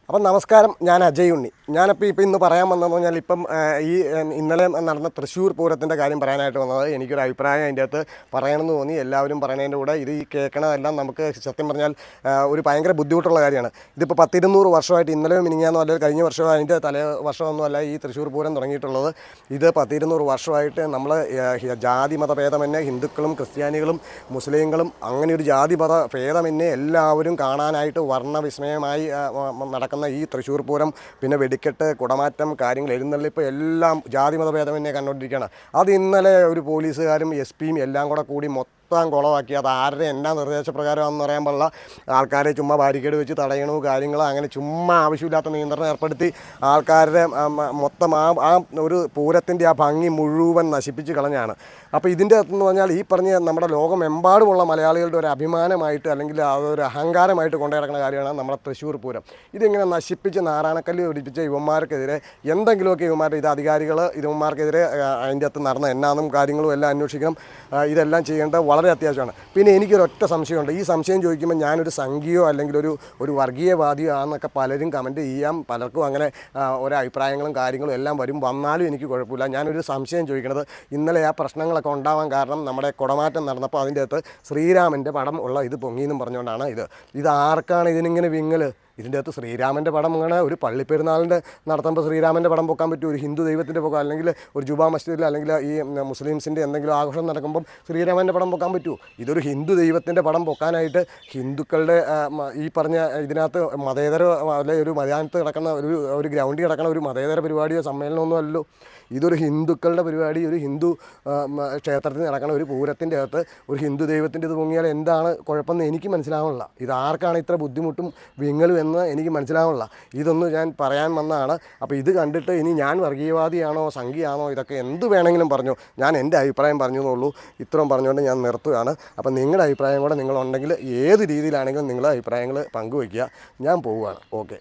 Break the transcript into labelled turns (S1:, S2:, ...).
S1: അപ്പം നമസ്കാരം, ഞാൻ അജയ് ഉണ്ണി. ഞാനിപ്പോൾ ഇന്ന് പറയാൻ വന്നതെന്ന് പറഞ്ഞാൽ ഇന്നലെ നടന്ന തൃശ്ശൂർ പൂരത്തിൻ്റെ കാര്യം പറയാനായിട്ട് വന്നത്. എനിക്കൊരു അഭിപ്രായം അതിൻ്റെ അകത്ത് പറയണമെന്ന് തോന്നി. എല്ലാവരും പറയുന്നതിൻ്റെ കൂടെ ഈ കേൾക്കണതെല്ലാം നമുക്ക് സത്യം പറഞ്ഞാൽ ഒരു ഭയങ്കര ബുദ്ധിമുട്ടുള്ള കാര്യമാണ്. ഇതിപ്പോൾ 100-200 വർഷമായിട്ട് ഇന്നലെ മിനിങ്ങാന്നോ അല്ലെങ്കിൽ കഴിഞ്ഞ വർഷമോ അതിൻ്റെ തലേ വർഷമൊന്നുമല്ല ഈ തൃശ്ശൂർ പൂരം തുടങ്ങിയിട്ടുള്ളത്. ഇത് 100-200 വർഷമായിട്ട് നമ്മൾ ജാതി മതഭേദമന്യേ ഹിന്ദുക്കളും ക്രിസ്ത്യാനികളും മുസ്ലിങ്ങളും അങ്ങനെ ഒരു ജാതി മത ഭേദമന്യേ എല്ലാവരും കാണാനായിട്ട് വർണ്ണവിസ്മയമായി നടക്കുന്ന ഈ തൃശ്ശൂർ പൂരം, പിന്നെ വെടിക്കെട്ട്, കുടമാറ്റം, കാര്യങ്ങൾ, എഴുന്നള്ളിപ്പ് എല്ലാം ജാതി മതഭേദമന്യേ കണ്ടുകൊണ്ടിരിക്കുകയാണ്. അത് ഇന്നലെ ഒരു പോലീസുകാരും എസ് പിയും എല്ലാം കൂടി മൊത്തം കുളമാക്കി. അത് ആരുടെ എന്നാ നിർദ്ദേശപ്രകാരമാണെന്ന് പറയാൻ പാടില്ല. ആൾക്കാരെ ചുമ്മാ ബാരിക്കേഡ് വെച്ച് തടയണോ കാര്യങ്ങൾ അങ്ങനെ ചുമ്മാ ആവശ്യമില്ലാത്ത നിയന്ത്രണം ഏർപ്പെടുത്തി ആൾക്കാരുടെ മൊത്തം ആ ഒരു പൂരത്തിൻ്റെ ആ ഭംഗി മുഴുവൻ നശിപ്പിച്ച് കളഞ്ഞാണ്. അപ്പോൾ ഇതിൻ്റെ അകത്തെന്ന് പറഞ്ഞാൽ ഈ പറഞ്ഞ നമ്മുടെ ലോകമെമ്പാടുമുള്ള മലയാളികളുടെ ഒരു അഭിമാനമായിട്ട് അല്ലെങ്കിൽ അതൊരു അഹങ്കാരമായിട്ട് കൊണ്ടു നടക്കുന്ന കാര്യമാണ് നമ്മുടെ തൃശ്ശൂർ പൂരം. ഇതിങ്ങനെ നശിപ്പിച്ച് നാരായണക്കല്ല് ഒടിപ്പിച്ച യുവന്മാർക്കെതിരെ എന്തെങ്കിലുമൊക്കെ ഇത് അധികാരികൾ യുവന്മാർക്കെതിരെ അതിൻ്റെ അകത്ത് നടന്ന എന്നാന്നും കാര്യങ്ങളും എല്ലാം അന്വേഷിക്കണം. ഇതെല്ലാം ചെയ്യേണ്ടത് വളരെ അത്യാവശ്യമാണ്. പിന്നെ എനിക്കൊരൊറ്റ സംശയമുണ്ട്. ഈ സംശയം ചോദിക്കുമ്പോൾ ഞാനൊരു സംഘിയോ അല്ലെങ്കിൽ ഒരു വർഗീയവാദിയോ ആണെന്നൊക്കെ പലരും കമൻറ്റ് ചെയ്യാം. പലർക്കും അങ്ങനെ ഓരോ അഭിപ്രായങ്ങളും കാര്യങ്ങളും എല്ലാം വന്നാലും എനിക്ക് കുഴപ്പമില്ല. ഞാനൊരു സംശയം ചോദിക്കുന്നത്, ഇന്നലെ ആ പ്രശ്നങ്ങളൊക്കെ ഉണ്ടാവാൻ കാരണം നമ്മുടെ കുടമാറ്റം നടന്നപ്പോൾ അതിൻ്റെ അകത്ത് ശ്രീരാമൻ്റെ പടം ഉള്ള ഇത് പൊങ്ങിയെന്നും പറഞ്ഞുകൊണ്ടാണ്. ഇത് ആർക്കാണ് ഇതിനിങ്ങനെ വിങ്ങൽ? ഇതിൻ്റെ അകത്ത് ശ്രീരാമൻ്റെ പടം അങ്ങനെ ഒരു പള്ളിപ്പെരുന്നാളിൻ്റെ നടത്തുമ്പോൾ ശ്രീരാമൻ്റെ പടം പൊക്കാൻ പറ്റും? ഒരു ഹിന്ദു ദൈവത്തിൻ്റെ പൊക്കം, അല്ലെങ്കിൽ ഒരു ജുമാ മസ്ജിദിൽ അല്ലെങ്കിൽ ഈ മുസ്ലിംസിൻ്റെ എന്തെങ്കിലും ആഘോഷം നടക്കുമ്പം ശ്രീരാമൻ്റെ പടം പൊക്കാൻ പറ്റുമോ? ഇതൊരു ഹിന്ദു ദൈവത്തിൻ്റെ പടം പൊക്കാനായിട്ട് ഹിന്ദുക്കളുടെ ഈ പറഞ്ഞ ഇതിനകത്ത് മതേതര അല്ലെങ്കിൽ ഒരു മൈതാനത്ത് കിടക്കുന്ന ഒരു ഗ്രൗണ്ടിൽ കിടക്കുന്ന ഒരു മതേതര പരിപാടിയോ സമ്മേളനമൊന്നും അല്ലല്ലോ. ഇതൊരു ഹിന്ദുക്കളുടെ പരിപാടി. ഒരു ഹിന്ദു ക്ഷേത്രത്തിൽ നടക്കുന്ന ഒരു പൂരത്തിൻ്റെ അകത്ത് ഒരു ഹിന്ദു ദൈവത്തിൻ്റെ ഇത് പൊങ്ങിയാൽ എന്താണ് കുഴപ്പമെന്ന് എനിക്ക് മനസ്സിലാവണില്ല. ഇതാർക്കാണ് ഇത്ര ബുദ്ധിമുട്ടും വിങ്ങലും എന്ന് എനിക്ക് മനസ്സിലാവണില്ല. ഇതൊന്നും ഞാൻ പറയാൻ വന്നതാണ്. അപ്പോൾ ഇത് കണ്ടിട്ട് ഇനി ഞാൻ വർഗീയവാദിയാണോ സംഘിയാണോ ഇതൊക്കെ എന്ത് വേണമെങ്കിലും പറഞ്ഞു. ഞാൻ എൻ്റെ അഭിപ്രായം പറഞ്ഞു എന്നുള്ളൂ. ഇത്രയും പറഞ്ഞുകൊണ്ട് ഞാൻ നിർത്തുകയാണ്. അപ്പോൾ നിങ്ങളുടെ അഭിപ്രായം കൂടെ നിങ്ങളുണ്ടെങ്കിൽ ഏത് രീതിയിലാണെങ്കിലും നിങ്ങളുടെ അഭിപ്രായങ്ങൾ പങ്കുവയ്ക്കുക. ഞാൻ പോവുകയാണ്. ഓക്കെ.